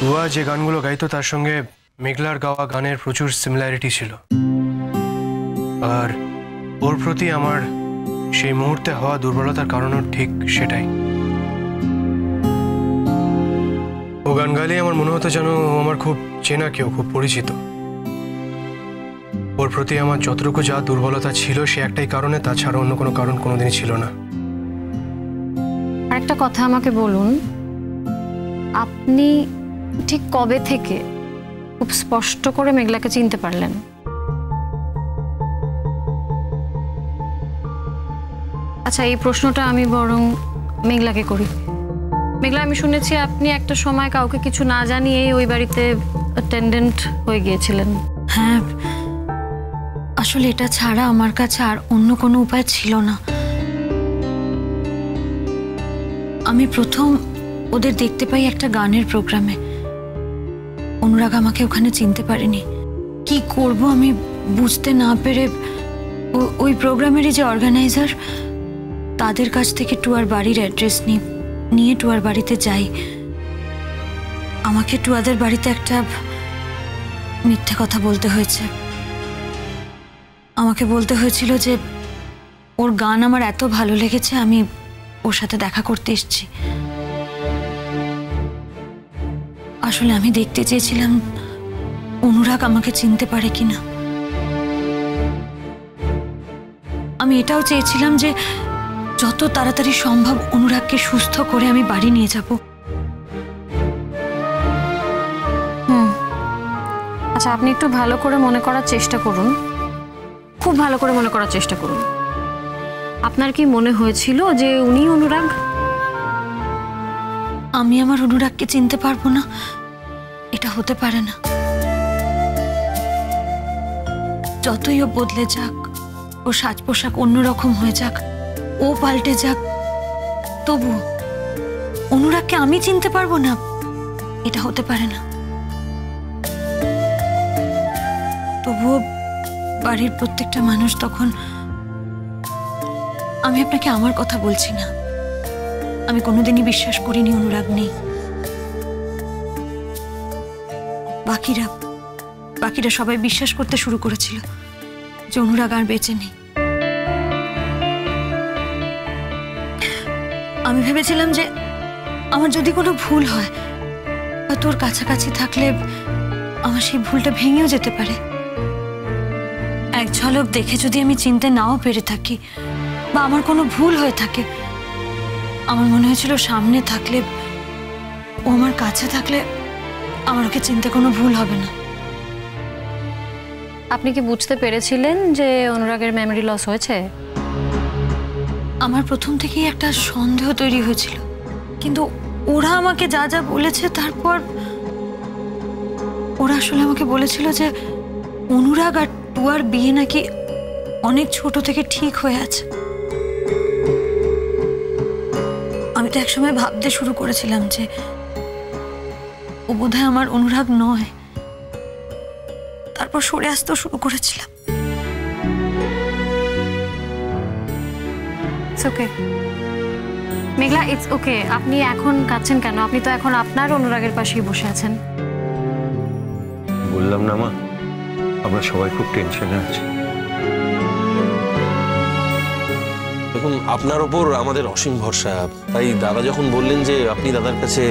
টুয়া যে গানগুলো গাইতো তার সঙ্গে মেঘলার গাওয়া গানের প্রচুর সিমিলারিটি ছিল, আর ওর প্রতি আমার সেই মুহূর্তে হওয়া দুর্বলতার কারণও ঠিক সেটাই। ও গান গাইলে আমার মনে হতো যেন ও আমার খুব চেনা কেউ, খুব পরিচিত। ওর প্রতি আমার যতটুকু যা দুর্বলতা ছিল সে একটাই কারণে, তাছাড়া অন্য কোনো কারণ কোনোদিনই ছিল না। আরেকটা কথা আমাকে বলুন, আপনি ঠিক কবে থেকে খুব স্পষ্ট করে মেঘলাকে চিনতে পারলেন? আচ্ছা, এই প্রশ্নটা আমি বরং মেঘলাকে করি। মেঘলা, আমি শুনেছি আপনি একটা সময় কাউকে কিছু না জানিয়েই ওই বাড়িতে অ্যাটেন্ডেন্ট হয়ে গিয়েছিলেন। হ্যাঁ, আসলে এটা ছাড়া আমার কাছে আর অন্য কোনো উপায় ছিল না। আমি প্রথম ওদের দেখতে পাই একটা গানের প্রোগ্রামে। অনুরাগ আমাকে ওখানে চিনতে পারেনি। কি করব আমি বুঝতে না পেরে ওই প্রোগ্রামেরই যে অর্গানাইজার তাদের কাছ থেকে টুয়ার বাড়ির অ্যাড্রেস নিয়ে টুয়ার বাড়িতে যাই। আমাকে টুয়াদের বাড়িতে একটা মিথ্যে কথা বলতে হয়েছে। আমাকে বলতে হয়েছিল যে ওর গান আমার এত ভালো লেগেছে, আমি ওর সাথে দেখা করতে এসেছি। আসলে আমি দেখতে চেয়েছিলাম অনুরাগ আমাকে চিনতে পারে কিনা। আমি এটাও চেয়েছিলাম যে যত তাড়াতাড়ি সম্ভব অনুরাগকে সুস্থ করে আমি বাড়ি নিয়ে যাব। আচ্ছা, আপনি একটু ভালো করে মনে করার চেষ্টা করুন, খুব ভালো করে মনে করার চেষ্টা করুন। আপনার কি মনে হয়েছিল যে উনি অনুরাগ? আমি আমার অনুরাগকে চিনতে পারবো না, এটা হতে পারে না। যতই ও বদলে যাক, ও সাজ পোশাক অন্যরকম হয়ে যাক, ও পাল্টে যাক, তবু অনুরাগকে আমি চিনতে পারবো না, এটা হতে পারে না। তবুও বাড়ির প্রত্যেকটা মানুষ তখন, আমি আপনাকে আমার কথা বলছি না, আমি কোনোদিনই বিশ্বাস করিনি অনুরাগ নেই। বাকিরা সবাই বিশ্বাস করতে শুরু করেছিল যে অনুরাগ আর বেঁচে নেই। আমি ভেবেছিলাম যে আমার যদি কোনো ভুল হয় বা তোর কাছাকাছি থাকলে আমার সেই ভুলটা ভেঙেও যেতে পারে। এক ঝলক দেখে যদি আমি চিনতে নাও পেরে থাকি বা আমার কোনো ভুল হয়ে থাকে, আমার মনে হয়েছিল সামনে থাকলে, ও আমার কাছে থাকলে আমার ওকে চিনতে কোনো ভুল হবে না। আপনি কি বুঝতে পেরেছিলেন যে অনুরাগের মেমরি লস হয়েছে? আমার প্রথম থেকেই একটা সন্দেহ তৈরি হয়েছিল, কিন্তু ওরা আমাকে যা যা বলেছে, তারপর ওরা আসলে আমাকে বলেছিল যে অনুরাগ আর টুয়ার বিয়ে নাকি অনেক ছোট থেকে ঠিক হয়ে আছে। আমি তো একসময় ভাবতে শুরু করেছিলাম যে ও বোধহয় আমার অনুরাগ নয়। তারপর সরে আসতেও শুরু করেছিলাম। It's okay Meghla, it's okay. আপনি এখন কাঁদছেন কেন? আপনি তো এখন আপনার অনুরাগের পাশেই বসে আছেন। বললাম না মা, আমরা সবাই খুব টেনশনে আছি। দেখুন, আপনার ওপর আমাদের অসীম ভরসা। তাই দাদা যখন বললেন যে আপনি দাদার কাছে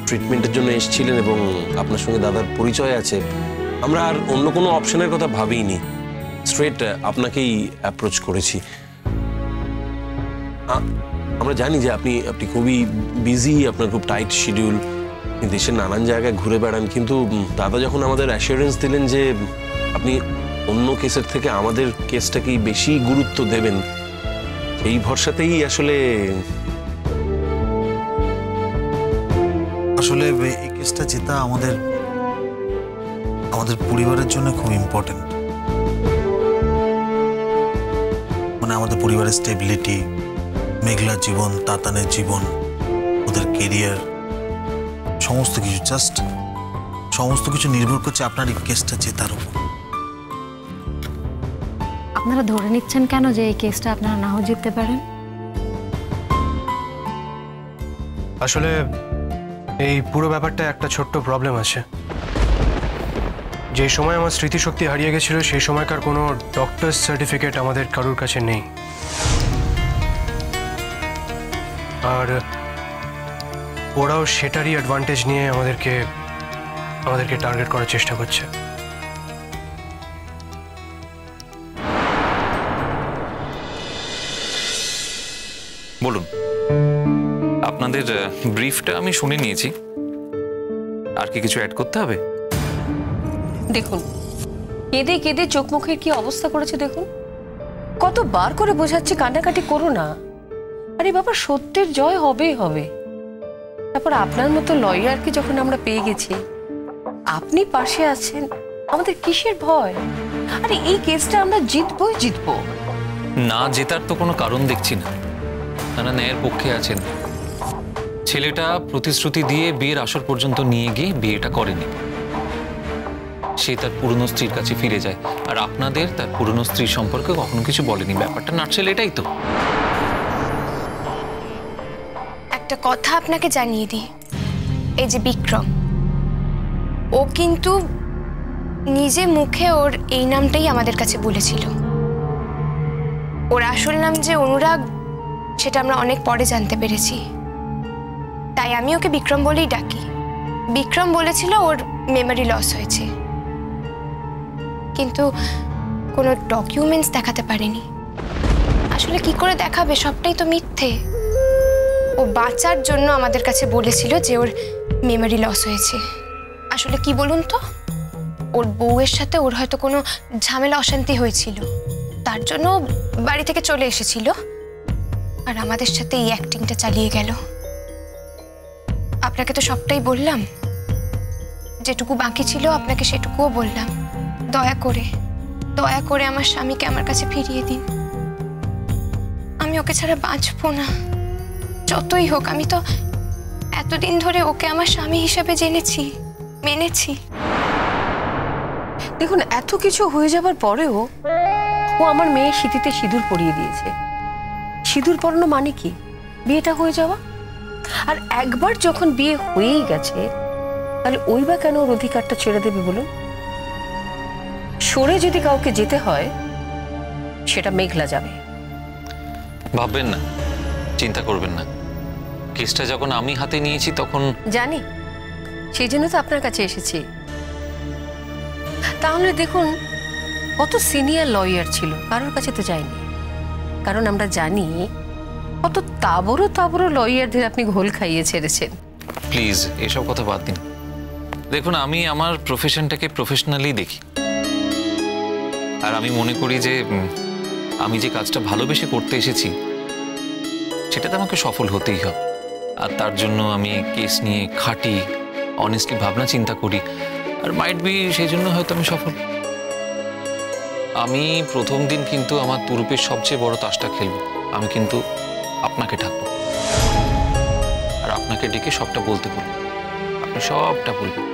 ট্রিটমেন্টের জন্য এসেছিলেন এবং আপনার সঙ্গে দাদার পরিচয় আছে, আমরা আর অন্য কোনো অপশনের কথা ভাবিনি, স্ট্রেট আপনাকেই অ্যাপ্রোচ করেছি। আমরা জানি যে আপনি খুবই বিজি, আপনার খুব টাইট শিডিউল, দেশের নানান জায়গায় ঘুরে বেড়ান, কিন্তু দাদা যখন আমাদের অ্যাসিওরেন্স দিলেন যে আপনি অন্য কেসের থেকে আমাদের কেসটাকেই বেশি গুরুত্ব দেবেন, এই ভরসাতেই আসলে এই কেসটা জেতা আমাদের পরিবারের জন্য খুব ইম্পর্টেন্ট। মানে আমাদের পরিবারের স্টেবিলিটি, মেঘলার জীবন, তাতানের জীবন, ওদের কেরিয়ার, সমস্ত কিছু নির্ভর করছে আপনার এই কেসটা জেতার উপর। আপনারা ধরে নিচ্ছেন কেন যে এই কেসটা আপনারা নাও জিততে পারেন? আসলে এই পুরো ব্যাপারটা একটা ছোট্ট প্রবলেম আছে। যে সময় আমার স্মৃতিশক্তি হারিয়ে গেছিল সেই সময়কার কোনো ডক্টর সার্টিফিকেট আমাদের কারোর কাছে নেই, আর ওরাও সেটারই অ্যাডভান্টেজ নিয়ে আমাদেরকে টার্গেট করার চেষ্টা করছে। বলুন, আপনাদের ব্রিফটা আমি শুনে নিয়েছি, আর কি কিছু অ্যাড করতে হবে? দেখুন, কেঁদে কেঁদে চোখ মুখের কি অবস্থা করেছে দেখুন। কতবার করে বোঝাচ্ছি কান্নাকাটি করো না, আরে বাবা সত্যের জয় হবেই হবে। তারপর আপনার মতো লয়ারকে যখন আমরা পেয়ে গেছি, আপনি পাশে আছেন, আমাদের কিসের ভয়? আরে এই কেসটা আমরা জিতবো। না জেতার তো কোনো কারণ দেখছি না, তারা ন্যায়ের পক্ষে আছেন। ছেলেটা প্রতিশ্রুতি দিয়ে বিয়ের আসর পর্যন্ত নিয়ে গিয়ে বিয়েটা করেনি, সে তার পুরনো স্ত্রীর কাছে ফিরে যায়, আর আপনাদের তার পুরনো স্ত্রী সম্পর্কে কখনো কিছু বলেনি। ব্যাপারটা নাটশেল এটাই তো। একটা কথা আপনাকে জানিয়ে দিই, এই যে বিক্রম, ও কিন্তু নিজে মুখে ওর এই নামটাই আমাদের কাছে বলেছিল। ওর আসল নাম যে অনুরাগ, সেটা আমরা অনেক পরে জানতে পেরেছি, তাই আমি ওকে বিক্রম বলেই ডাকি। বিক্রম বলেছিল ওর মেমোরি লস হয়েছে, কিন্তু কোনো ডকুমেন্টস দেখাতে পারেনি। আসলে কি করে দেখাবে, সবটাই তো মিথ্যে। ও বাঁচার জন্য আমাদের কাছে বলেছিল যে ওর মেমোরি লস হয়েছে। আসলে কি বলুন তো, ওর বউয়ের সাথে ওর হয়তো কোনো ঝামেলা অশান্তি হয়েছিল, তার জন্য বাড়ি থেকে চলে এসেছিল, আর আমাদের সাথে এই অ্যাক্টিংটা চালিয়ে গেল। আপনাকে তো সবটাই বললাম, যেটুকু বাকি ছিল আপনাকে সেটুকুও বললাম। দয়া করে আমার স্বামীকে আমার কাছে ফিরিয়ে দিন। আমি ওকে ছাড়া বাঁচবো না, যতই হোক। আমি তো এতদিন ধরে ওকে আমার স্বামী হিসেবে জেনেছি, মেনেছি। দেখুন, এত কিছু হয়ে যাবার পরেও ও আমার মেয়ে সিঁথিতে সিঁদুর পরিয়ে দিয়েছে। সিঁদুর পরানো মানে কি? বিয়েটা হয়ে যাওয়া। আর একবার যখন বিয়ে হয়েই গেছে, তাহলে ওই বা কেন ওর অধিকারটা ছেড়ে দেবে বলুন? সরে যদি কাউকে যেতে হয়, সেটা মেঘলা যাবে। ভাববেন না, চিন্তা করবেন না। কেসটা যখন আমি হাতে নিয়েছি তখন জানি, সেই জন্য তো আপনার কাছে এসেছি। তাহলে দেখুন, কত সিনিয়র লয়ার ছিল, কারোর কাছে তো যায়নি। কারণ আমরা জানি কত তাবড়ো লয়ারদের আপনি ঘোল খাইয়ে ছেড়েছেন। প্লিজ এসব কথা বাদ দিন। দেখুন, আমি আমার প্রফেশনটাকে প্রফেশনালি দেখি, আর আমি মনে করি যে আমি যে কাজটা ভালোবেসে করতে এসেছি সেটাতে আমাকে সফল হতেই হবে। আর তার জন্য আমি কেস নিয়ে খাটি, অনেস্টলি ভাবনা চিন্তা করি, আর মাইট বি সেই জন্য হয়তো আমি সফল। আমি প্রথম দিন কিন্তু আমার তুরুপের সবচেয়ে বড় তাসটা খেলবো। আমি কিন্তু আপনাকে ডাকবো, আর আপনাকে ডেকে সবটা বলতে বলবো, আপনি সবটা বলবেন।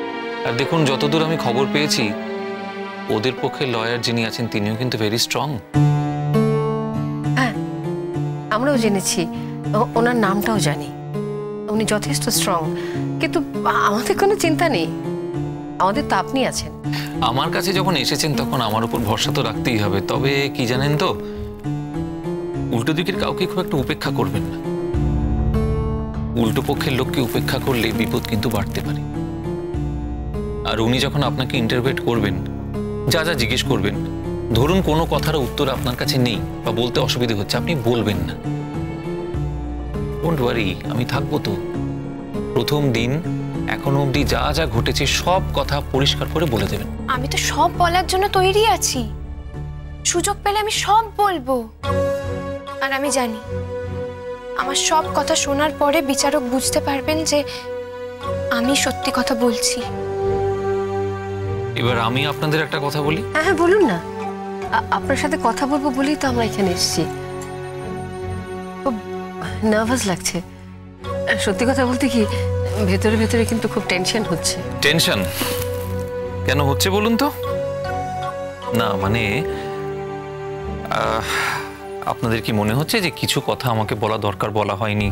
আর দেখুন, যতদূর আমি খবর পেয়েছি, ওদের পক্ষে লয়ার যিনি আছেন তিনিও কিন্তু ভেরি স্ট্রং। হ্যাঁ, আমরাও জেনেছি, ওনার নামটাও জানি, উনি যথেষ্ট স্ট্রং। কিন্তু আমাদের কোনো চিন্তা নেই, আমাদের তো আপনি আছেন। আমার কাছে যখন এসেছেন তখন আমার উপর ভরসা তো রাখতেই হবে। তবে কি জানেন তো, উল্টো দিকের কাউকে খুব একটা উপেক্ষা করবেন না। উল্টো পক্ষের লোককে উপেক্ষা করলে বিপদ কিন্তু বাড়তে পারে। আর উনি যখন আপনাকে ইন্টারভেট করবেন, যা যা জিজ্ঞেস করবেন, ধরুন কোনো কথার উত্তর আপনার কাছে নেই বা বলতে অসুবিধা হচ্ছে, আপনি বলবেন না। ডোন্ট ওয়ারি, আমি থাকবো তো। প্রথম দিন এখনো অবধি যা যা ঘটেছে সব কথা পরিষ্কার করে বলে দেবেন। আমি তো সব বলার জন্য তৈরি আছি, সুযোগ পেলে আমি সব বলবো। আর আমি জানি আমার সব কথা শোনার পরে বিচারক বুঝতে পারবেন যে আমি সত্যি কথা বলছি। এবার আমি আপনাদের একটা কথা বলি। হ্যাঁ বলুন না। আপনার সাথে কথা বলবো বলেই তো আমরা এখানে এসেছি। খুব নার্ভাস লাগছে, সত্যি কথা বলতে কি, ভেতরে ভেতরে কিন্তু খুব টেনশন হচ্ছে। টেনশন কেন হচ্ছে বলুন তো? না মানে আপনাদের কি মনে হচ্ছে যে কিছু কথা আমাকে বলা দরকার বলা হয়নি?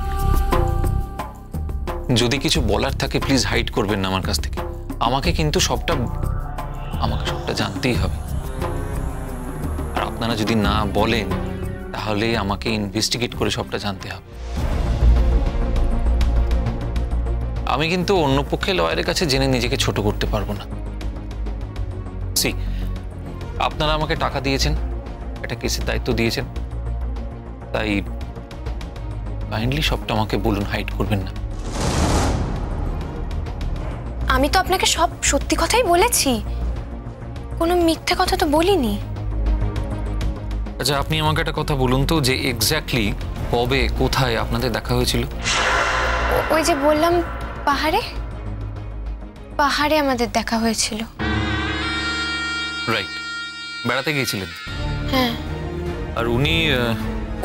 যদি কিছু বলার থাকে প্লিজ হাইড করবেন না আমার কাছ থেকে। আমাকে সবটা জানতেই হবে। আর আপনারা যদি না বলেন তাহলে আমাকে ইনভেস্টিগেট করে সবটা জানতে হবে। আমি অন্য পক্ষে লয়ারের কাছে জেনে নিজেকে ছোট করতে পারবো না। আপনারা আমাকে টাকা দিয়েছেন, একটা কেসের দায়িত্ব দিয়েছেন, তাই কাইন্ডলি সবটা আমাকে বলুন, হাইড করবেন না। আমি তো আপনাকে সব সত্যি কথাই বলেছি, কোনো মিথ্যে কথা তো বলিনি। আচ্ছা, আপনি আমাকে একটা কথা বলুন তো, যে এক্স্যাক্টলি কবে কোথায় আপনাদের দেখা হয়েছিল? ওই যে বললাম, পাহাড়ে আমাদের দেখা হয়েছিল। রাইট, বেড়াতে গিয়েছিলেন? হ্যাঁ। আর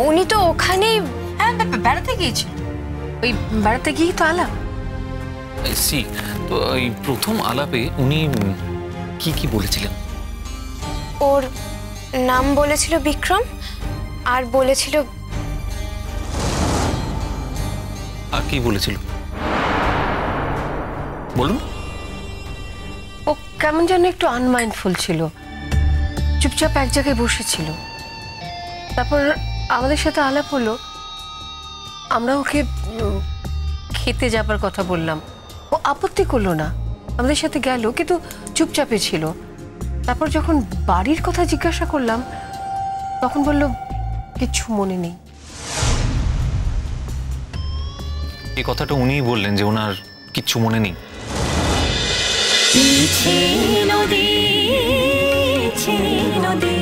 উনি তো ওখানেই। হ্যাঁ, বেড়াতে গিয়েছিল, ওই বেড়াতে গিয়েই তো আলাপ। তো এই প্রথম আলাপে উনি কি বলেছিলেন? ওর নাম বলেছিল বিক্রম, আর বলেছিল। আর কি বলেছিল বলুন? ও কেমন যেন একটু আনমাইন্ডফুল ছিল, চুপচাপ এক জায়গায় বসেছিল। তারপর আমাদের সাথে আলাপ হলো, আমরা ওকে খেতে যাবার কথা বললাম, ও আপত্তি করলো না, আমাদের সাথে গেল, কিন্তু চুপচাপে ছিল। তারপর যখন বাড়ির কথা জিজ্ঞাসা করলাম তখন বলল কিছু মনে নেই। এই কথাটা উনিই বললেন যে ওনার কিচ্ছু মনে নেই। নদী